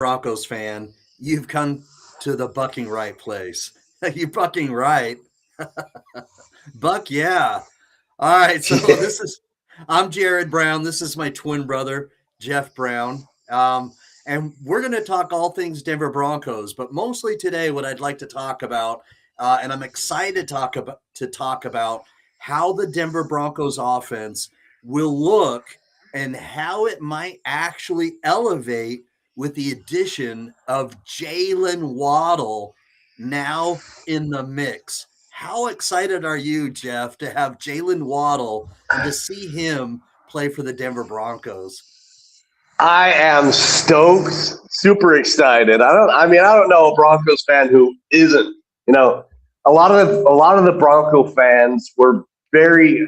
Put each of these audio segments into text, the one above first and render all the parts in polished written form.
Broncos fan, you've come to the bucking right place. You bucking right. Buck, yeah. All right, so I'm Jared Brown. This is my twin brother, Jeff Brown. And we're going to talk all things Denver Broncos, but mostly today, what I'd like to talk about, and I'm excited to talk about how the Denver Broncos offense will look and how it might actually elevate with the addition of Jaylen Waddle now in the mix. How excited are you, Jeff, to have Jaylen Waddle and to see him play for the Denver Broncos? I am stoked, super excited. I don't know a Broncos fan who isn't. A lot of the Bronco fans were very,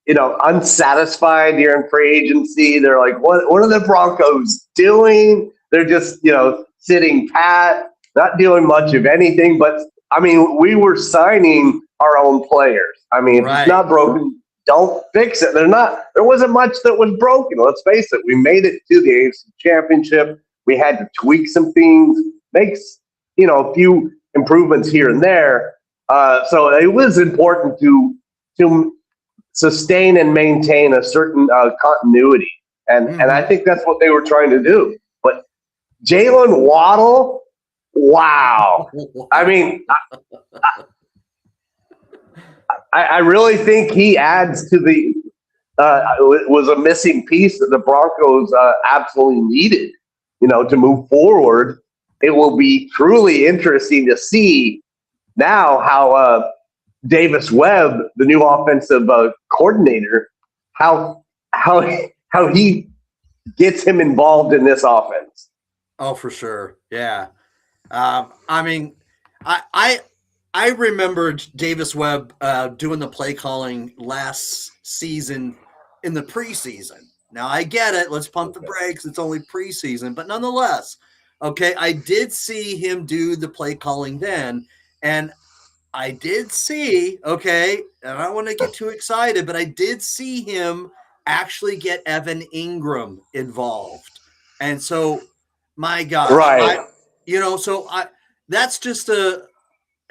unsatisfied during free agency. They're like, what are the Broncos doing? They're just, sitting pat, not doing much of anything. But we were signing our own players. If it's not broken, don't fix it. There wasn't much that was broken. Let's face it. We made it to the AFC Championship. We had to tweak some things, make a few improvements here and there. So it was important to sustain and maintain a certain continuity, and I think that's what they were trying to do. But Jaylen Waddle, wow! I really think he adds to the was a missing piece that the Broncos absolutely needed, to move forward. It will be truly interesting to see now how Davis Webb, the new offensive coordinator, how he gets him involved in this offense. Oh, for sure, yeah. I remember Davis Webb doing the play calling last season in the preseason. Now, I get it. Let's pump the brakes. It's only preseason. But nonetheless, okay, I did see him do the play calling then. And I did see, okay, and I don't want to get too excited, but I did see him actually get Evan Ingram involved. And so, my gosh. Right. That's just it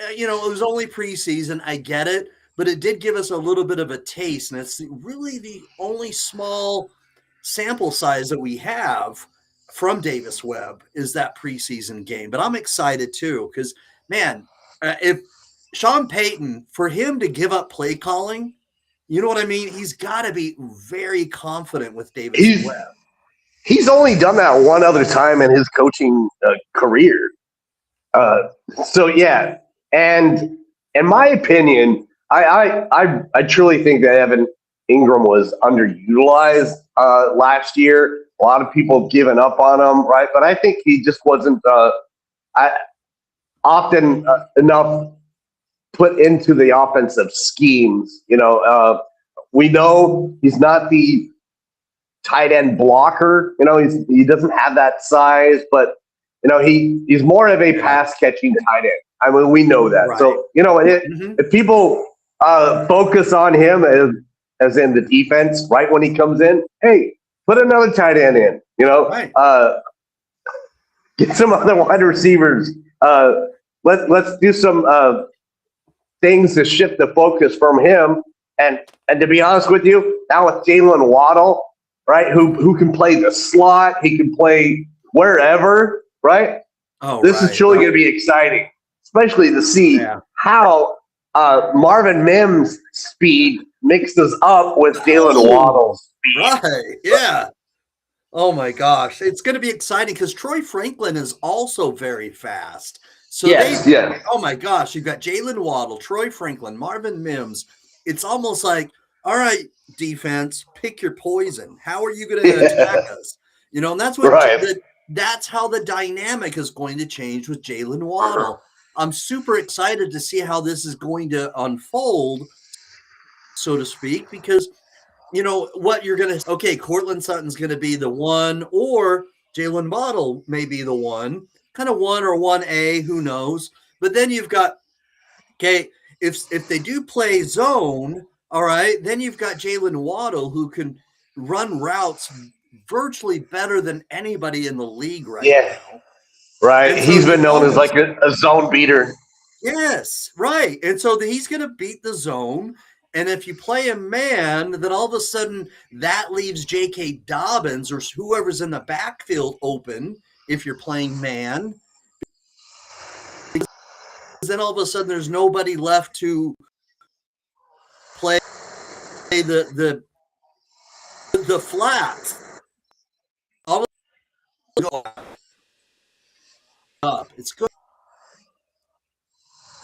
was only preseason. I get it, but it did give us a little bit of a taste, and it's really the only small sample size that we have from Davis Webb is that preseason game. But I'm excited too because, man, if Sean Payton, for him to give up play calling, you know what I mean? He's got to be very confident with Davis Webb. He's only done that one other time in his coaching career. So, yeah. And in my opinion, I truly think that Evan Ingram was underutilized last year. A lot of people have given up on him, right? But I think he just wasn't often enough put into the offensive schemes. We know he's not the tight end blocker. He doesn't have that size, but he's more of a pass catching tight end. We know that. Right. So, if people focus on him as in the defense, right when he comes in, hey, put another tight end in, right. Get some other wide receivers. Let's do some things to shift the focus from him. And to be honest with you, now with Jaylen Waddle, right, who can play the slot, he can play wherever, right? Oh, this is truly going to be exciting, especially to see how Marvin Mims' speed mixes up with Jaylen Waddle's speed. Right, yeah. Oh, my gosh. It's going to be exciting because Troy Franklin is also very fast. So oh, my gosh. You've got Jaylen Waddle, Troy Franklin, Marvin Mims. It's almost like, all right, defense, pick your poison. How are you going to attack us? And that's what that's how the dynamic is going to change with Jaylen Waddle. I'm super excited to see how this is going to unfold, so to speak, because what you're going to, okay, Cortland Sutton's going to be the one, or Jaylen Waddle may be the one, kind of 1 or 1A, who knows? But then you've got, okay, if they do play zone, all right, then you've got Jaylen Waddle who can run routes virtually better than anybody in the league right now. Right. He's been known as like a zone beater. Yes, right. And so he's going to beat the zone. And if you play a man, then all of a sudden that leaves J.K. Dobbins or whoever's in the backfield open if you're playing man. Because then all of a sudden there's nobody left to play the flats. All of a sudden go up. It's good.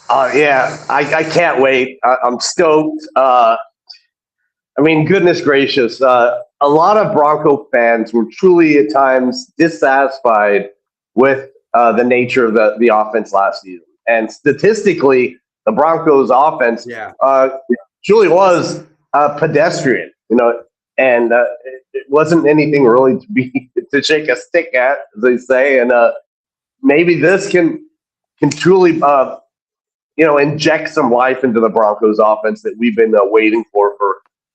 Yeah, I can't wait. I'm stoked. I mean, goodness gracious. A lot of Bronco fans were truly at times dissatisfied with the nature of the offense last season. And statistically, the Broncos offense truly was pedestrian, and it wasn't anything really to shake a stick at, as they say. And maybe this can truly inject some life into the Broncos offense that we've been waiting for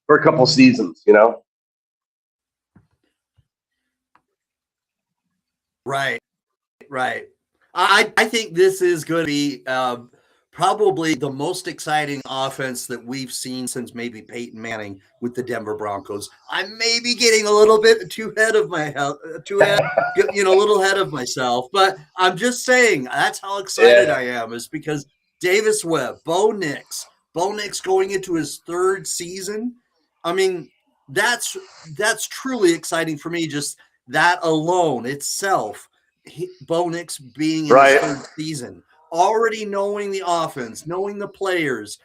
a couple seasons, Right. I think this is going to be probably the most exciting offense that we've seen since maybe Peyton Manning with the Denver Broncos. I may be getting a little bit too ahead of a little ahead of myself, but I'm just saying that's how excited I am, is because Davis Webb, Bo Nix going into his third season. I mean, that's truly exciting for me. Just that alone itself. Bo Nix being in his third season, already knowing the offense, knowing the players,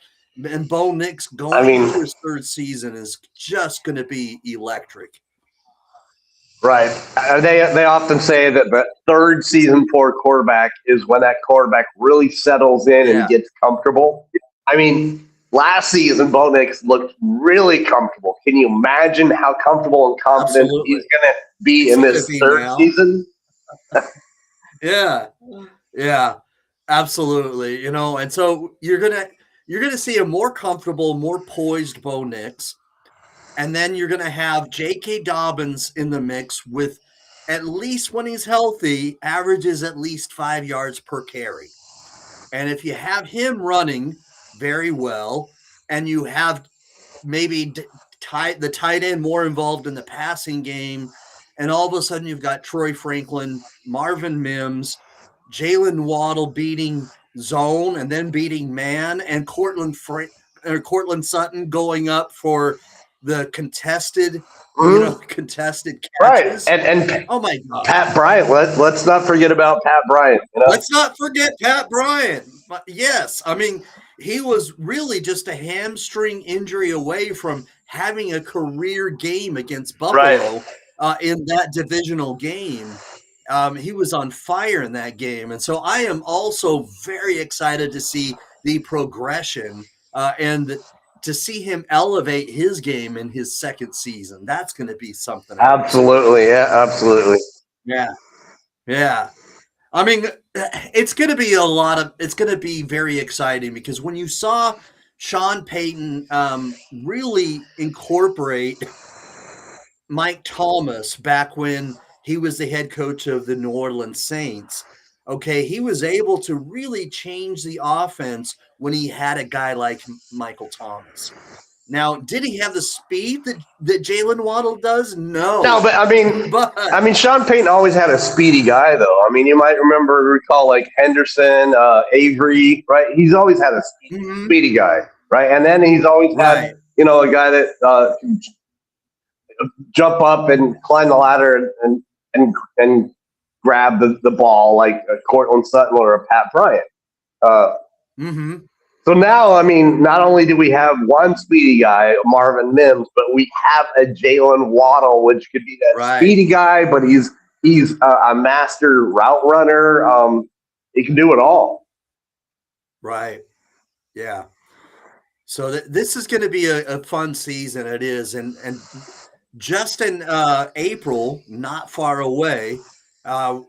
and Bo Nix going into his third season is just going to be electric. Right. They often say that the third season for a quarterback is when that quarterback really settles in and gets comfortable. I mean, last season, Bo Nix looked really comfortable. Can you imagine how comfortable and confident he's going to be in this third season? Yeah, absolutely. And so you're gonna see a more comfortable, more poised Bo Nix, and then you're gonna have J.K. Dobbins in the mix with, at least when he's healthy, averages at least 5 yards per carry. And if you have him running very well, and you have maybe the tight end more involved in the passing game, and all of a sudden you've got Troy Franklin, Marvin Mims, Jaylen Waddle beating zone and then beating man, and Cortland Sutton going up for the contested catches. Right. And oh my God, Pat Bryant. Let's not forget about Pat Bryant. Let's not forget Pat Bryant. But yes, I mean, he was really just a hamstring injury away from having a career game against Buffalo in that divisional game. He was on fire in that game. And so I am also very excited to see the progression and to see him elevate his game in his second season. That's going to be something. Absolutely. Yeah, absolutely. Yeah. I mean, it's going to be very exciting, because when you saw Sean Payton really incorporate Mike Thomas back when he was the head coach of the New Orleans Saints, he was able to really change the offense when he had a guy like Michael Thomas. Now, did he have the speed that Jaylen Waddle does? No. No, but I mean, Sean Payton always had a speedy guy, though. I mean, you might recall like Henderson, Avery, right? He's always had a speedy guy, right? And then he's always had, a guy that can jump up and climb the ladder and grab the ball like a Cortland Sutton or a Pat Bryant. So now, I mean, not only do we have one speedy guy, Marvin Mims, but we have a Jaylen Waddle, which could be that speedy guy, but he's a master route runner. He can do it all. Right. Yeah. So this is going to be a fun season. It is. And just in April, not far away,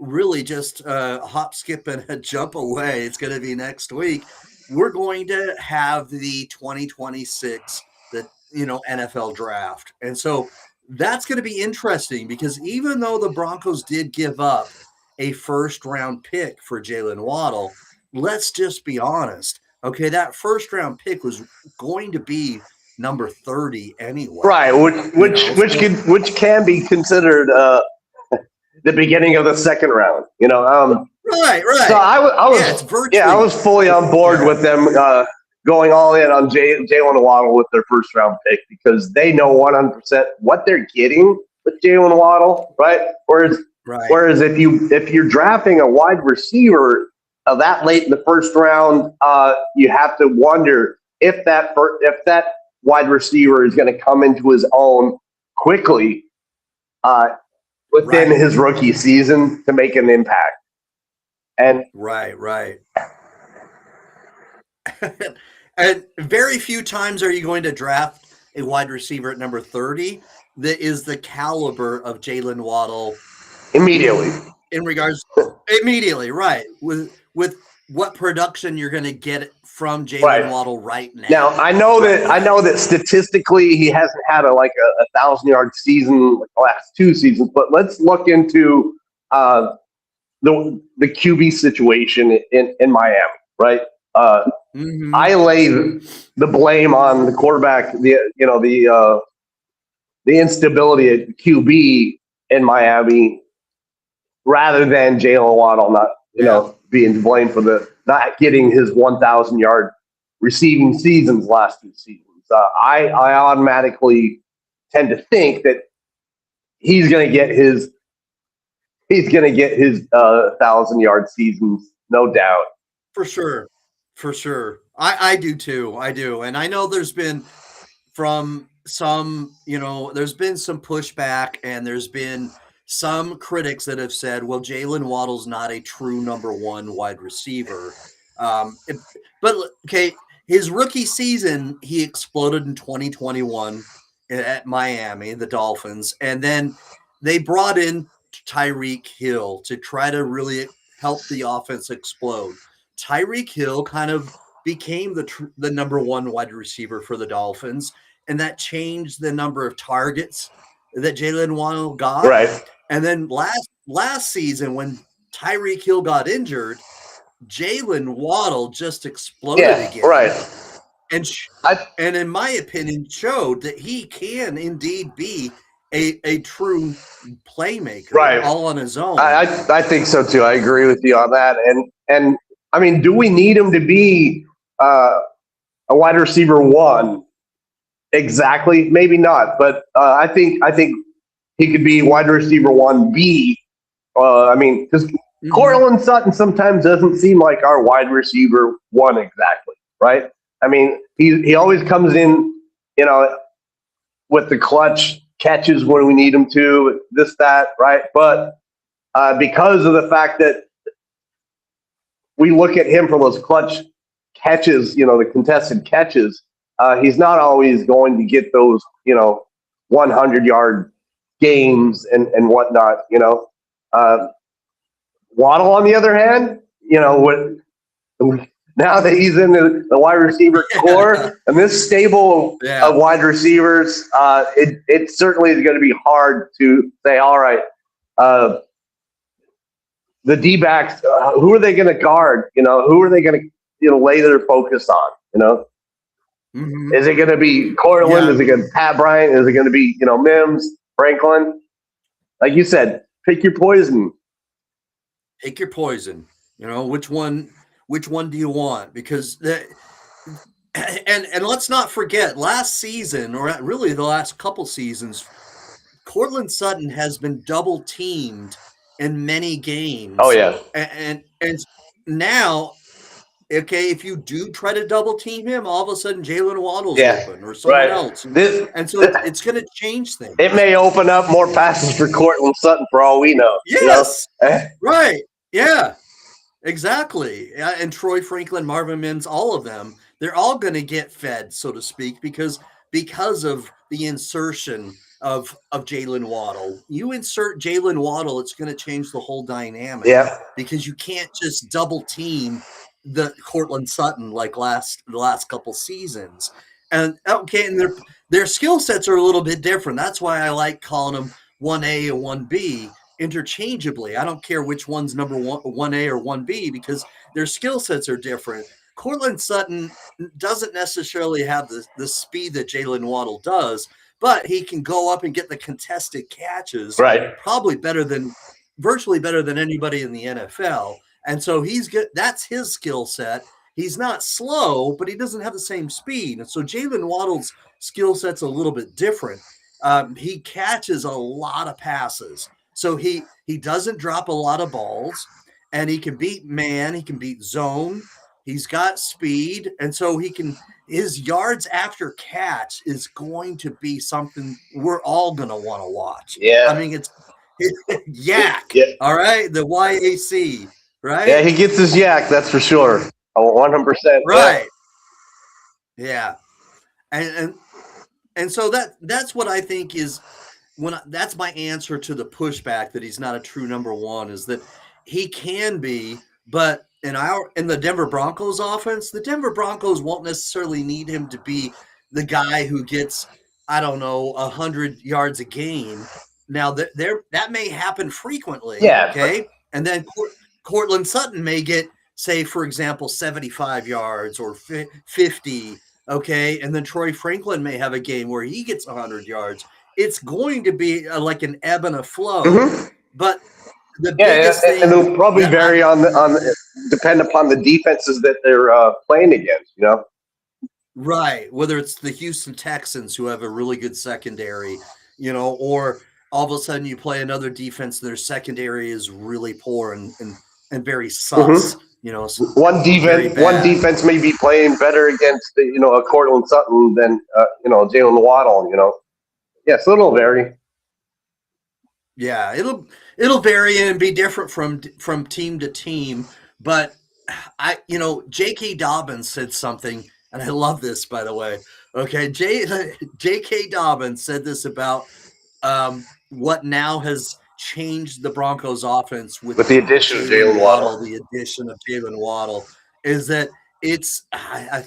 really just hop, skip, and a jump away. It's going to be next week. We're going to have the 2026 NFL draft. And so that's going to be interesting, because even though the Broncos did give up a first-round pick for Jaylen Waddle, let's just be honest. Okay, that first-round pick was going to be number 30 anyway. Right, which can be considered the beginning of the second round. Right. So I was fully on board with them going all in on Jaylen Waddle with their first round pick because they know 100% what they're getting with Jaylen Waddle, right? Whereas if you're drafting a wide receiver that late in the first round, you have to wonder if that wide receiver is going to come into his own quickly within his rookie season to make an impact. And right. And very few times are you going to draft a wide receiver at number 30 that is the caliber of Jaylen Waddle immediately. Immediately, right. With what production you're going to get from Jaylen Waddle right now. Now I know that statistically he hasn't had a 1,000-yard season like the last 2 seasons, but let's look into the QB situation in Miami, right? I lay the blame on the quarterback, the instability at QB in Miami, rather than Jaylen Waddle not being to blame for the not getting his 1,000-yard receiving seasons last 2 seasons. I automatically tend to think that he's going to get his 1,000-yard seasons, no doubt. For sure. I do too. I do. And I know there's been from some, there's been some pushback and there's been some critics that have said, well, Jaylen Waddle's not a true number 1 wide receiver. But his rookie season, he exploded in 2021 at Miami, the Dolphins. And then they brought in Tyreek Hill to try to really help the offense explode. Tyreek Hill kind of became the number 1 wide receiver for the Dolphins, and that changed the number of targets that Jaylen Waddle got. Right. And then last season, when Tyreek Hill got injured, Jaylen Waddle just exploded again. Right. And in my opinion, showed that he can indeed be a true playmaker, all on his own. I think so too. I agree with you on that. And I mean, do we need him to be a wide receiver 1? Exactly, maybe not. But I think he could be wide receiver 1B. Because Cortland Sutton sometimes doesn't seem like our wide receiver 1 exactly, right? I mean, he always comes in, with the clutch catches when we need him to, this, that, right? But because of the fact that we look at him for those clutch catches, the contested catches, he's not always going to get those, 100-yard games and whatnot, Waddle, on the other hand, now that he's in the wide receiver core and this stable of wide receivers, it certainly is going to be hard to say, all right, the D-backs, who are they going to guard? Who are they going to lay their focus on? Is it going to be Cortland? Is it going to be Pat Bryant? Is it going to be Mims, Franklin? Like you said, pick your poison. Pick your poison. Which one do you want? Because and let's not forget, last season, or really the last couple seasons, Cortland Sutton has been double teamed in many games. Oh yeah. And now, if you do try to double team him, all of a sudden Jaylen Waddle's open or someone else. And so it's going to change things. It may open up more passes for Cortland Sutton for all we know. Yes. Right. Yeah. Exactly. And Troy Franklin, Marvin Mims, all of them, they're all going to get fed, so to speak, because of the insertion of Jaylen Waddle. You insert Jaylen Waddle, it's going to change the whole dynamic. Yeah. Because you can't just double team the Cortland Sutton like the last couple seasons. And their skill sets are a little bit different. That's why I like calling them 1A and 1B, interchangeably. I don't care which one's number 1A or 1B, because their skill sets are different. Cortland Sutton doesn't necessarily have the speed that Jaylen Waddle does, but he can go up and get the contested catches, right? probably virtually better than anybody in the NFL. And so he's good. That's his skill set. He's not slow, but he doesn't have the same speed. And so Jaylen Waddle's skill set's a little bit different. He catches a lot of passes. So he doesn't drop a lot of balls, and he can beat man. He can beat zone. He's got speed. And so his yards after catch is going to be something we're all going to want to watch. Yeah. I mean, it's yak. Yeah. All right. The YAC, right? Yeah, he gets his yak. That's for sure. 100%. Right. Yeah. And so that's what I think is that's my answer to the pushback that he's not a true number one, is that he can be, but in the Denver Broncos offense, the Denver Broncos won't necessarily need him to be the guy who gets, 100 yards a game. Now that may happen frequently. Yeah. Okay. And then Cortland Sutton may get, say, for example, 75 yards or 50. Okay. And then Troy Franklin may have a game where he gets 100 yards. It's going to be like an ebb and a flow. Mm-hmm. But the biggest thing, and they'll probably vary depend upon the defenses that they're playing against, Right. Whether it's the Houston Texans, who have a really good secondary, or all of a sudden you play another defense, their secondary is really poor and very sus. Mm-hmm. One defense may be playing better against a Cortland Sutton than Jaylen Waddle. Yeah, so it'll vary. Yeah, it'll vary and be different from team to team. But J.K. Dobbins said something, and I love this, by the way. Okay, J.K. Dobbins said this about what now has changed the Broncos offense with the addition of Jaylen Waddle. The addition of Jaylen Waddle is that it's I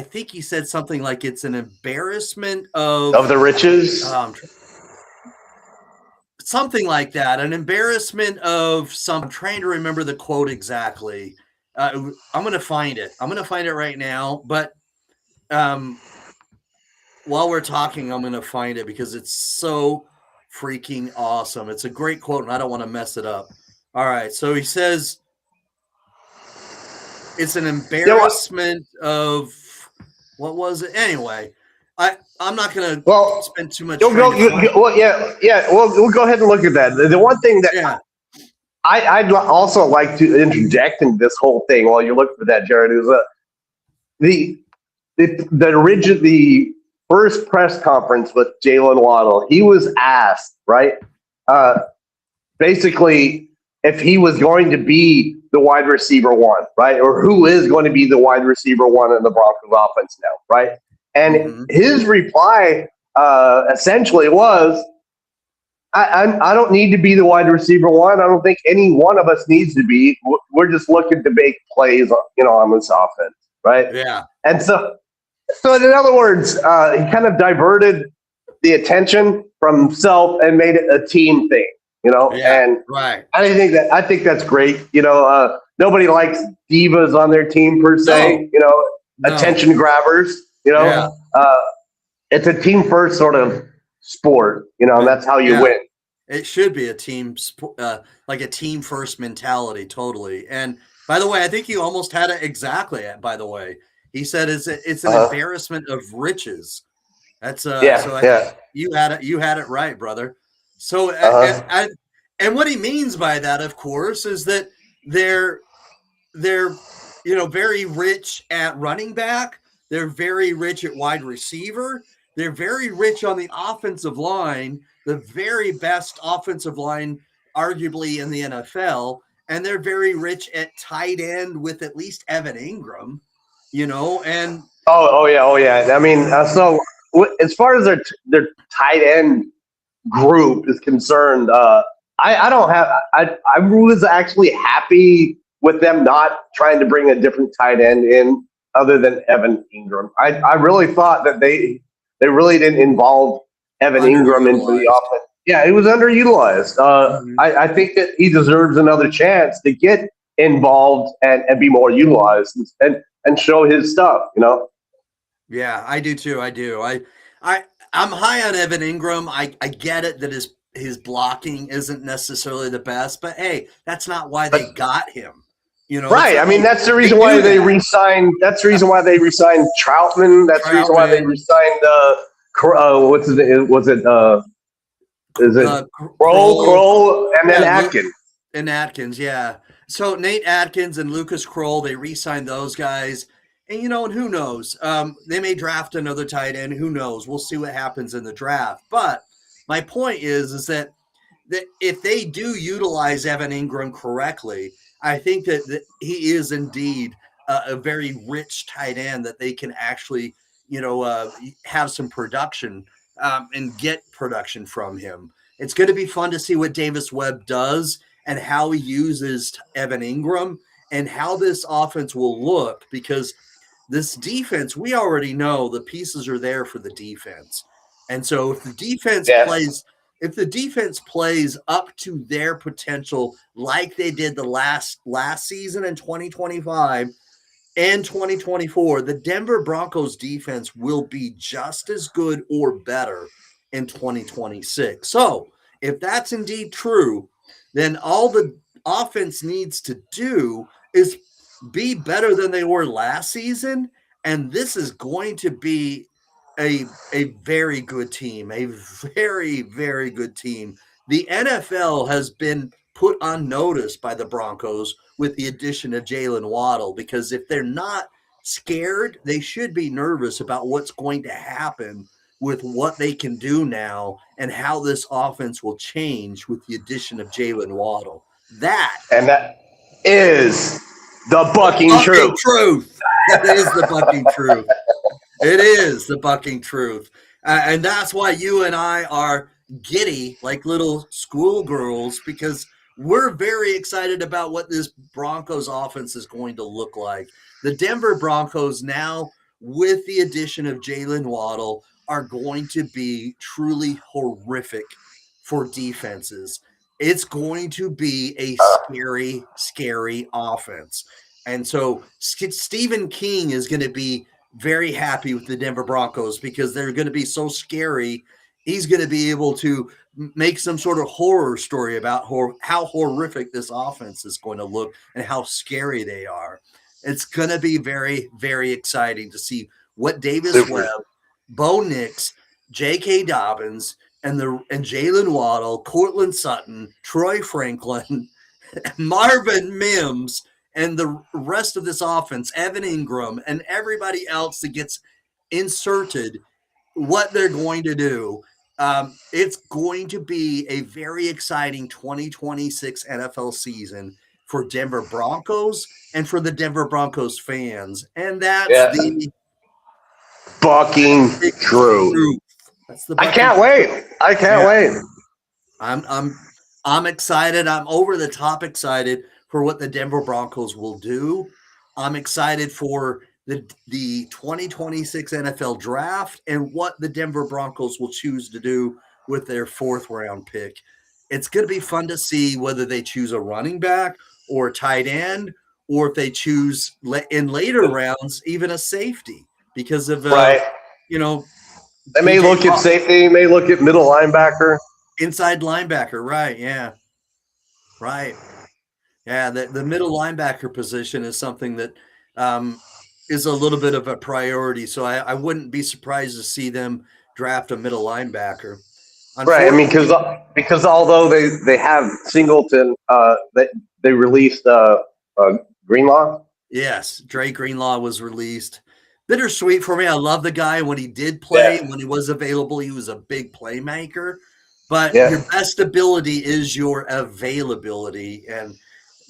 think he said something like it's an embarrassment of the riches. Something like that, an embarrassment of some. I'm trying to remember the quote exactly. I'm going to find it. I'm going to find it right now. But while we're talking, I'm going to find it because it's so freaking awesome. It's a great quote, and I don't want to mess it up. All right. So he says, it's an embarrassment of, what was it? Anyway, I'm not going to spend too much time. We'll go ahead and look at that. The one thing that I'd also like to interject into this whole thing while you look for that, Jared, is the first press conference with Jaylen Waddle, he was asked, right, basically if he was going to be the wide receiver one, right, or who is going to be the wide receiver one in the Broncos offense now, right? And his reply essentially was, I don't need to be the wide receiver one. I don't think any one of us needs to be. We're just looking to make plays, on this offense, right? Yeah. And so in other words, he kind of diverted the attention from himself and made it a team thing, Yeah, and right. I think that's great. Nobody likes divas on their team per se. No. Attention grabbers. Yeah. It's a team first sort of sport, and that's how you win. It should be a team, like a team first mentality, totally. And by the way, I think you almost had it exactly. By the way, he said it's an embarrassment of riches. That's you had it right, brother. So and what he means by that, of course, is that they're very rich at running back. They're very rich at wide receiver. They're very rich on the offensive line, the very best offensive line, arguably, in the NFL. And they're very rich at tight end with at least Evan Ingram, and. Oh yeah. I mean, so as far as their tight end group is concerned, I was actually happy with them not trying to bring a different tight end in other than Evan Ingram. I really thought that they really didn't involve Evan Ingram into the offense. Yeah, he was underutilized. I think that he deserves another chance to get involved and be more utilized and show his stuff. Yeah, I do too. I do. I I'm high on Evan Ingram. I get it that his blocking isn't necessarily the best, but hey, that's not why they But got him. It's right. I not mean, like that's the they reason why knew they that. re-signed. That's the reason why they re-signed Troutman. That's the reason why they Troutman, re-signed. What's it? Was it? Is it Kroll, Kroll, and then yeah, Atkin? and Atkins, yeah. So Nate Atkins and Lucas Kroll, they re-signed those guys. And who knows? They may draft another tight end. Who knows? We'll see what happens in the draft. But my point is that if they do utilize Evan Ingram correctly, I think that he is indeed a very rich tight end that they can actually, have some production and get production from him. It's going to be fun to see what Davis Webb does and how he uses Evan Ingram and how this offense will look, because this defense, we already know the pieces are there for the defense. And so if the defense plays up to their potential like they did the last season in 2025 and 2024, the Denver Broncos defense will be just as good or better in 2026. So, if that's indeed true, then all the offense needs to do is be better than they were last season, and this is going to be a very good team, a very, very good team. The NFL has been put on notice by the Broncos with the addition of Jaylen Waddle, because if they're not scared, they should be nervous about what's going to happen with what they can do now and how this offense will change with the addition of Jaylen Waddle. That is the bucking truth. That is the bucking truth. It is the bucking truth. And that's why you and I are giddy like little schoolgirls, because we're very excited about what this Broncos offense is going to look like. The Denver Broncos now, with the addition of Jaylen Waddle, are going to be truly horrific for defenses. It's going to be a scary, scary offense. And so Stephen King is going to be very happy with the Denver Broncos because they're going to be so scary. He's going to be able to make some sort of horror story about how horrific this offense is going to look and how scary they are. It's going to be very, very exciting to see what Davis Webb, Bo Nix, J.K. Dobbins, and Jaylen Waddle, Courtland Sutton, Troy Franklin, Marvin Mims, and the rest of this offense, Evan Ingram, and everybody else that gets inserted, what they're going to do. It's going to be a very exciting 2026 NFL season for Denver Broncos and for the Denver Broncos fans. And that's the bucking truth. That's the I can't wait. I can't wait. I'm excited. I'm over the top excited for what the Denver Broncos will do. I'm excited for the 2026 NFL draft and what the Denver Broncos will choose to do with their 4th round pick. It's going to be fun to see whether they choose a running back or a tight end, or if they choose in later rounds even a safety because of they may look at safety, may look at middle linebacker. Inside linebacker, right? Yeah. Right. Yeah, the middle linebacker position is something that is a little bit of a priority. So I wouldn't be surprised to see them draft a middle linebacker. Right. I mean, because although they have Singleton, they released Greenlaw. Yes, Dre Greenlaw was released. Bittersweet for me. I love the guy. When he did play, when he was available, he was a big playmaker. But your best ability is your availability, and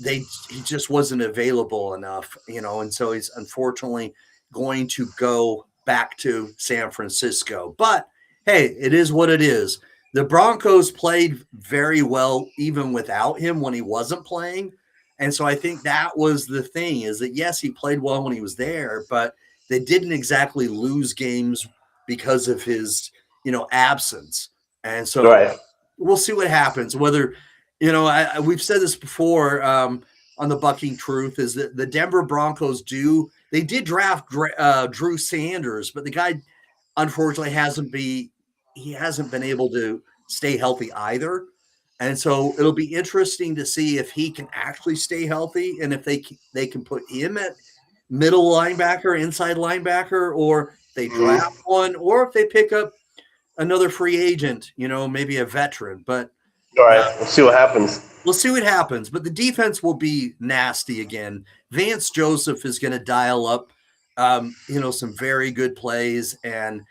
he just wasn't available enough, and so he's unfortunately going to go back to San Francisco. But hey, it is what it is. The Broncos played very well even without him when he wasn't playing. And so I think that was the thing, is that yes, he played well when he was there, but they didn't exactly lose games because of his, absence. And so we'll see what happens. Whether, we've said this before on the Bucking Truth, is that the Denver Broncos did draft Drew Sanders, but the guy unfortunately hasn't been able to stay healthy either. And so it'll be interesting to see if he can actually stay healthy, and if they can put him at middle linebacker, inside linebacker, or they draft one, or if they pick up another free agent, maybe a veteran. But all right, we'll see what happens. We'll see what happens. But the defense will be nasty again. Vance Joseph is going to dial up, some very good plays, and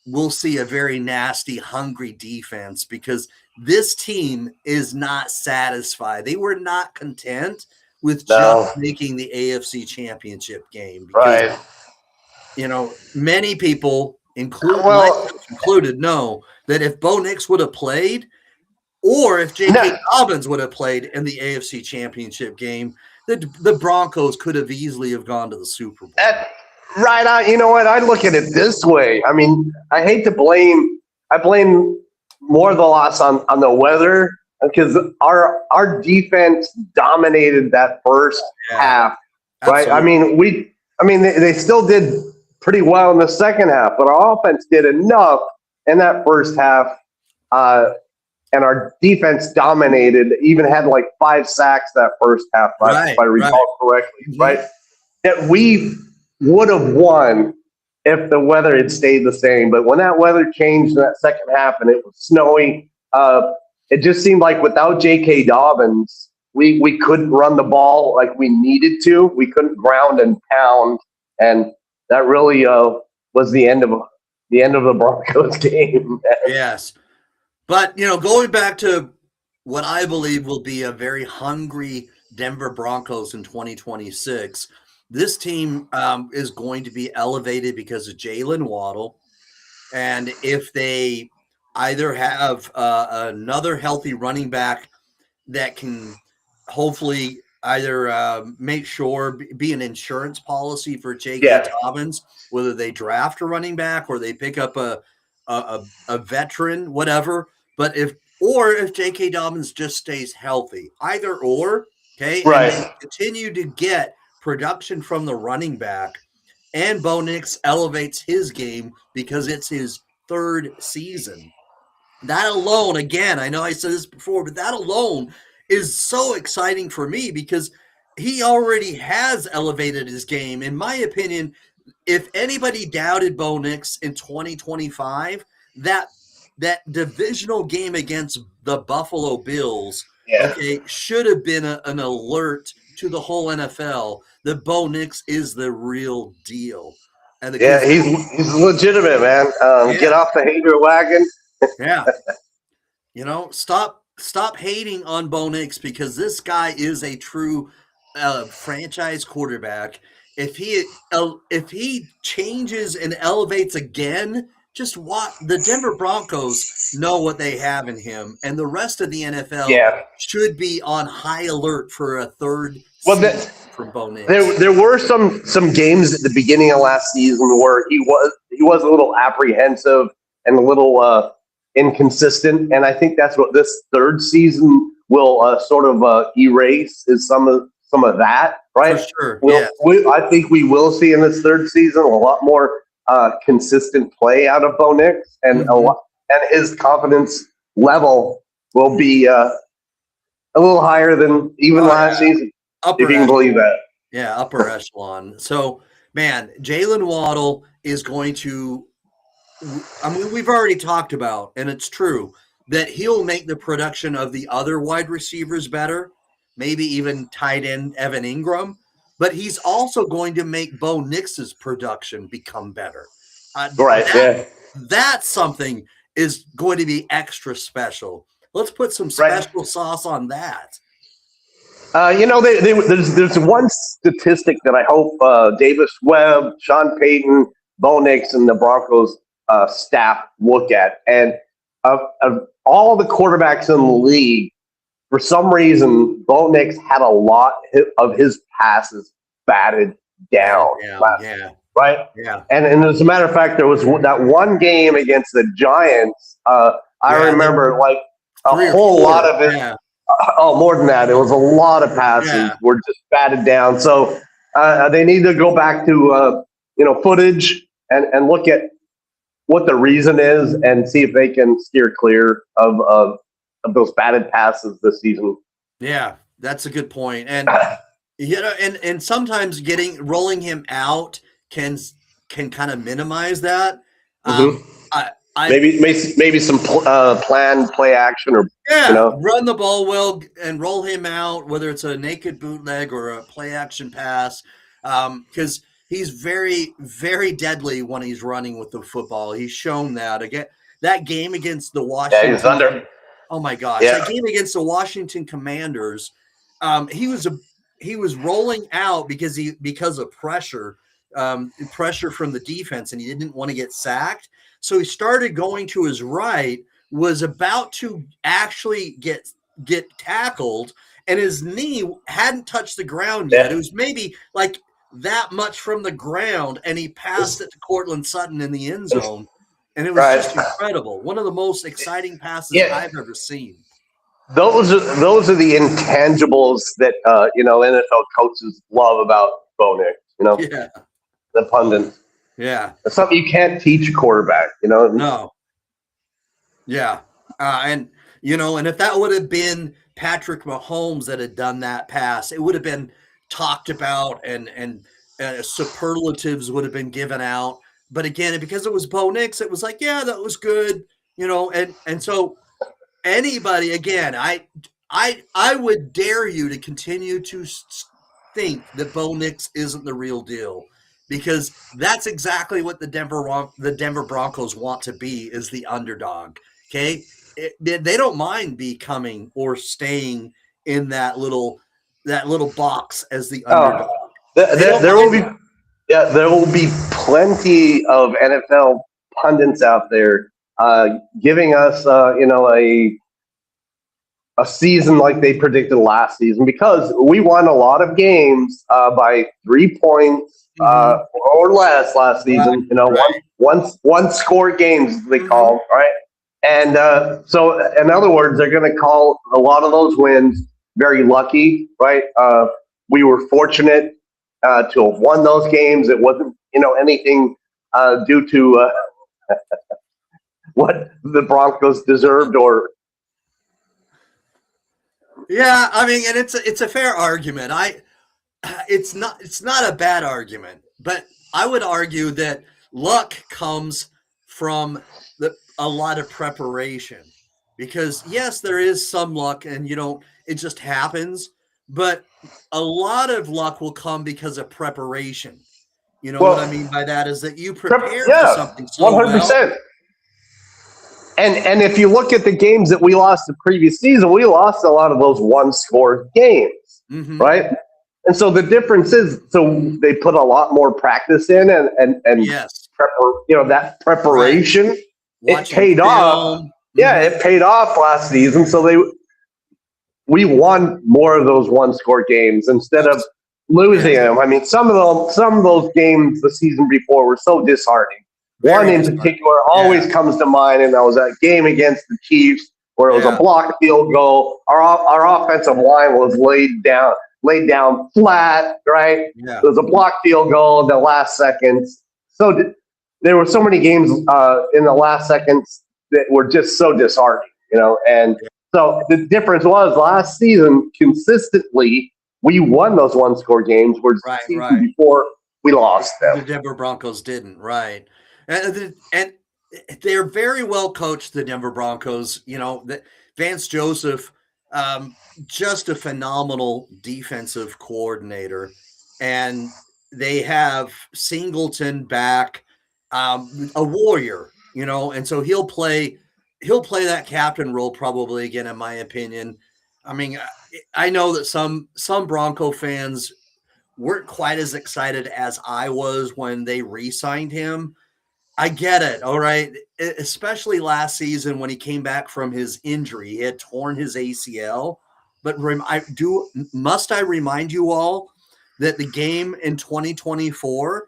we'll see a very nasty, hungry defense, because this team is not satisfied. They were not content with just making the AFC Championship game. Because, many people, included, know that if Bo Nix would have played, or if J.K. Dobbins would have played in the AFC Championship game, the Broncos could have easily have gone to the Super Bowl. Right. You know what? I look at it this way. I mean, I hate to blame. I blame more of the loss on the weather, because our defense dominated that first half. Right. Absolutely. I mean, they still did pretty well in the second half, but our offense did enough in that first half. And our defense dominated, even had like 5 sacks that first half, if I recall correctly, right? That we would have won if the weather had stayed the same. But when that weather changed in that second half and it was snowy, it just seemed like without J.K. Dobbins, we couldn't run the ball like we needed to. We couldn't ground and pound, and that really was the end of the Broncos game. Yes. But, going back to what I believe will be a very hungry Denver Broncos in 2026, this team is going to be elevated because of Jaylen Waddle. And if they either have another healthy running back that can hopefully either make sure, be an insurance policy for J.K. Dobbins, whether they draft a running back or they pick up a veteran, whatever. But if J.K. Dobbins just stays healthy, either or, okay, right, and continue to get production from the running back, and Bo Nix elevates his game because it's his 3rd season. That alone, again, I know I said this before, but that alone is so exciting for me, because he already has elevated his game. In my opinion, if anybody doubted Bo Nix in 2025, that divisional game against the Buffalo Bills, should have been an alert to the whole NFL that Bo Nix is the real deal. And he's legitimate, man. Get off the hater wagon. Stop hating on Bo Nix, because this guy is a true franchise quarterback. If he changes and elevates again, just watch. The Denver Broncos know what they have in him, and the rest of the NFL should be on high alert for a 3rd season from Bo Nix. There were some games at the beginning of last season where he was a little apprehensive and a little inconsistent, and I think that's what this 3rd season will sort of erase, is some of that, right? For sure. I think we will see in this 3rd season a lot more consistent play out of Bo Nix, and and his confidence level will be a little higher than even last season, if you can believe that. Yeah, upper echelon. So, man, Jaylen Waddle is going to – I mean, we've already talked about, and it's true, that he'll make the production of the other wide receivers better, maybe even tight end Evan Ingram. But he's also going to make Bo Nix's production become better. That's something is going to be extra special. Let's put some special sauce on that. There's one statistic that I hope Davis Webb, Sean Payton, Bo Nix, and the Broncos staff look at. And of all the quarterbacks in the league, for some reason, Bo Nix had a lot of his passes batted down. Right? Yeah. And as a matter of fact, there was that one game against the Giants. I remember a whole lot of it. Yeah. Oh, more than that. It was a lot of passes were just batted down. So they need to go back to footage and look at what the reason is and see if they can steer clear of those batted passes this season. Yeah, that's a good point. And and sometimes rolling him out can kind of minimize that. Maybe some planned play action or run the ball well and roll him out, whether it's a naked bootleg or a play action pass, because he's very, very deadly when he's running with the football. He's shown that again. That game against the Washington. Yeah, he's under. Oh my gosh! Yeah. That game against the Washington Commanders, he was rolling out because of pressure from the defense, and he didn't want to get sacked. So he started going to his right, was about to actually get tackled, and his knee hadn't touched the ground yet. It was maybe like that much from the ground, and he passed it to Cortland Sutton in the end zone, and it was just incredible. One of the most exciting passes I've ever seen. Those are the intangibles that NFL coaches love about Bo Nix. The pundits. Yeah, it's something you can't teach a quarterback. No. Yeah, and if that would have been Patrick Mahomes that had done that pass, it would have been talked about and superlatives would have been given out. But again, because it was Bo Nix, it was like, yeah, that was good, and so anybody, again, I would dare you to continue to think that Bo Nix isn't the real deal, because that's exactly what the Denver Broncos want to be, is the underdog. Okay, they don't mind becoming or staying in that little box as the underdog. There will be plenty of NFL pundits out there giving us a season like they predicted last season, because we won a lot of games by 3 points or less last season. One score games they call, right? And so, in other words, they're going to call a lot of those wins very lucky, right? We were fortunate to have won those games. It wasn't, anything due to what the Broncos deserved or. Yeah, I mean, and it's a fair argument. It's not a bad argument, but I would argue that luck comes from a lot of preparation, because yes, there is some luck, and it just happens, but a lot of luck will come because of preparation. What I mean by that is that you prepare for something so 100%. Well. And if you look at the games that we lost the previous season, we lost a lot of those one-score games, right? And so the difference is, so they put a lot more practice in, and yes, that preparation, right. It paid off. Yeah, it paid off last season. So we won more of those one-score games instead of losing them. I mean, some of those games the season before were so disheartening. One in particular always comes to mind, and that was that game against the Chiefs where it was a blocked field goal. Our offensive line was laid down flat, right? Yeah. It was a blocked field goal in the last seconds. So there were so many games in the last seconds that were just so disheartening, And so the difference was last season, consistently, we won those one-score games, where the season before we lost them. The Denver Broncos didn't, right? And they're very well coached, the Denver Broncos. Vance Joseph, just a phenomenal defensive coordinator, and they have Singleton back, a warrior, and so he'll play that captain role probably again, in my opinion. I mean, I know that some Bronco fans weren't quite as excited as I was when they re-signed him. I get it. All right. Especially last season when he came back from his injury, he had torn his ACL. But must I remind you all that the game in 2024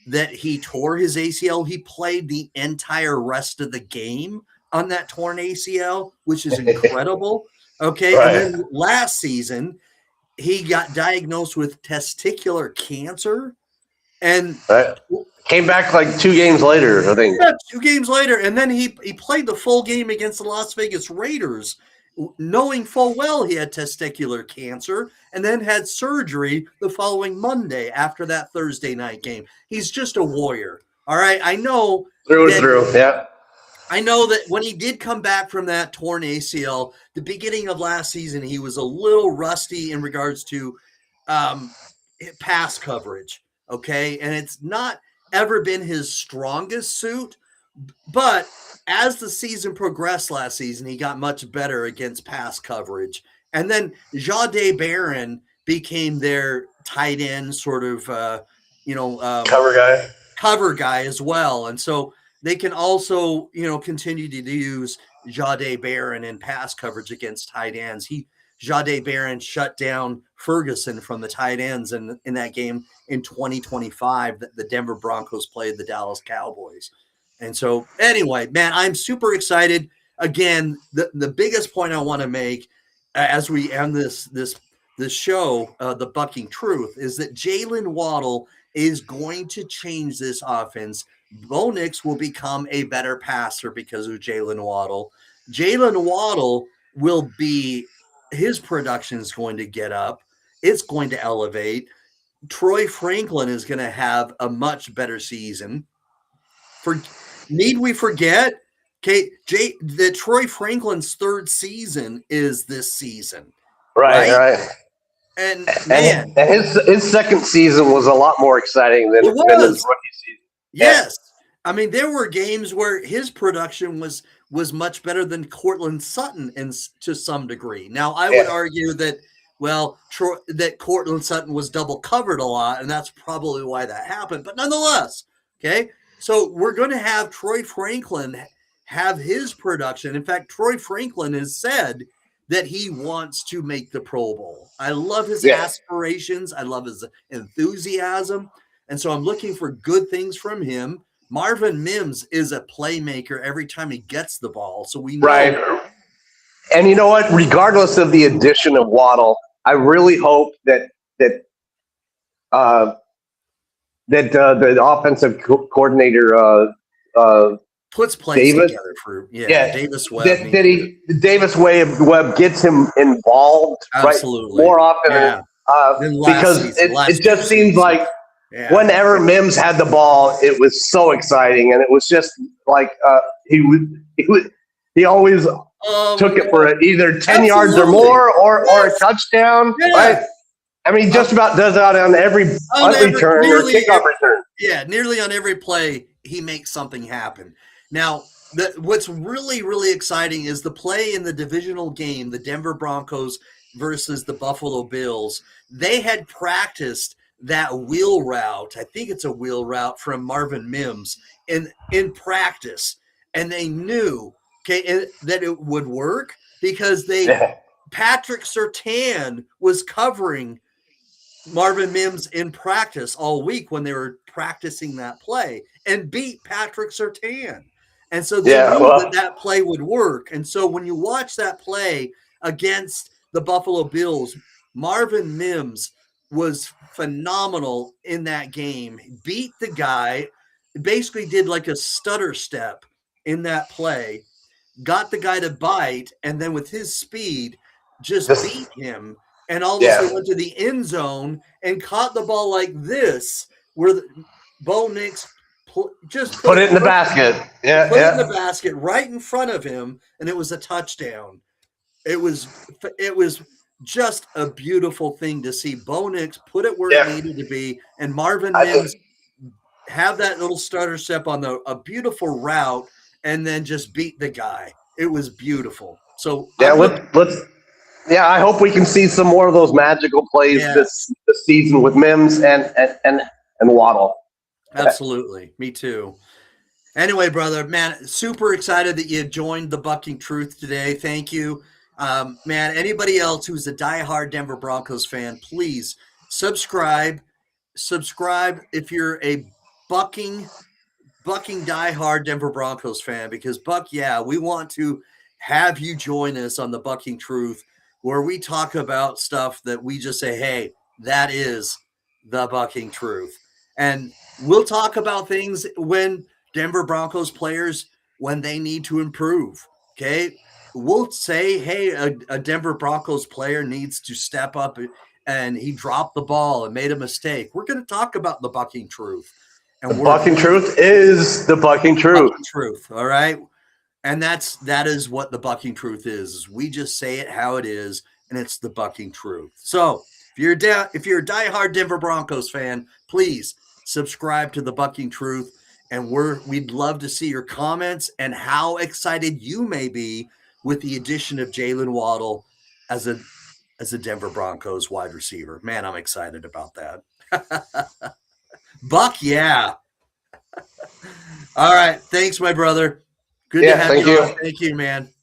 that he tore his ACL, he played the entire rest of the game on that torn ACL, which is incredible. Okay. Right. And then last season, he got diagnosed with testicular cancer and came back like 2 games later, I think. Yeah, 2 games later. And then he played the full game against the Las Vegas Raiders, knowing full well he had testicular cancer, and then had surgery the following Monday after that Thursday night game. He's just a warrior. All right. I know through and through. Yeah. I know that when he did come back from that torn ACL, the beginning of last season, he was a little rusty in regards to pass coverage. Okay. And it's not ever been his strongest suit. But as the season progressed last season, he got much better against pass coverage. And then Jahdae Barron became their tight end sort of, cover guy as well. And so they can also, continue to use Jahdae Barron in pass coverage against tight ends. Jahdae Barron shut down Ferguson from the tight ends in that game in 2025 that the Denver Broncos played the Dallas Cowboys. And so anyway, man, I'm super excited. Again, the biggest point I want to make as we end this show, the Bucking Truth, is that Jaylen Waddle is going to change this offense. Bo Nix will become a better passer because of Jaylen Waddle. Jaylen Waddle will be – his production is going to get up. It's going to elevate. Troy Franklin is going to have a much better season. Need we forget, that Troy Franklin's third season is this season. Right. And man, his second season was a lot more exciting than his rookie season. Yes. I mean, there were games where his production was much better than Courtland Sutton to some degree. Now, I would argue that, that Courtland Sutton was double covered a lot, and that's probably why that happened. But nonetheless, okay, so we're going to have Troy Franklin have his production. In fact, Troy Franklin has said that he wants to make the Pro Bowl. I love his aspirations. I love his enthusiasm. And so I'm looking for good things from him. Marvin Mims is a playmaker every time he gets the ball. So we know. Right. And you know what? Regardless of the addition of Waddle, I really hope that the offensive coordinator puts plays together for Davis Webb. Davis Webb gets him involved more often because it just seems like whenever Mims had the ball, it was so exciting, and it was just like he always took it for either 10 yards or more or a touchdown. Right? I mean, just about does it on every return or kickoff return. Yeah, nearly on every play, he makes something happen. Now, what's really, really exciting is the play in the divisional game, the Denver Broncos versus the Buffalo Bills. They had practiced that wheel route. I think it's a wheel route from Marvin Mims in practice, and they knew that it would work because Patrick Surtain was covering Marvin Mims in practice all week when they were practicing that play and beat Patrick Surtain. And so they knew that play would work. And so when you watch that play against the Buffalo Bills, Marvin Mims was phenomenal in that game. He beat the guy, basically did like a stutter step in that play, got the guy to bite, and then with his speed, just beat him. And all of a sudden went to the end zone and caught the ball like this, where Bo Nix just put it in the basket. Put it in the basket right in front of him, and it was a touchdown. It was just a beautiful thing to see Bo Nix put it where it needed to be, and Marvin Mims have that little stutter step on a beautiful route, and then just beat the guy. It was beautiful. So I hope we can see some more of those magical plays this season with Mims and Waddle. Absolutely. Me too. Anyway, brother, man, super excited that you joined the Bucking Truth today. Thank you. Man, anybody else who's a diehard Denver Broncos fan, please subscribe. Subscribe if you're a Bucking bucking diehard Denver Broncos fan, because Buck, yeah, we want to have you join us on the Bucking Truth, where we talk about stuff that we just say, hey, that is the Bucking Truth. And we'll talk about things when Denver Broncos players, when they need to improve. Okay. We'll say, hey, a Denver Broncos player needs to step up and he dropped the ball and made a mistake. We're going to talk about the Bucking Truth. And the Bucking Truth is the Bucking Truth. Bucking Truth. All right. And that is what the Bucking Truth is. We just say it how it is, and it's the Bucking Truth. So if you're a diehard Denver Broncos fan, please subscribe to the Bucking Truth, and we'd love to see your comments and how excited you may be with the addition of Jaylen Waddle as a Denver Broncos wide receiver. Man, I'm excited about that. Buck, yeah. All right. Thanks, my brother. Good to have you on. Thank you, man.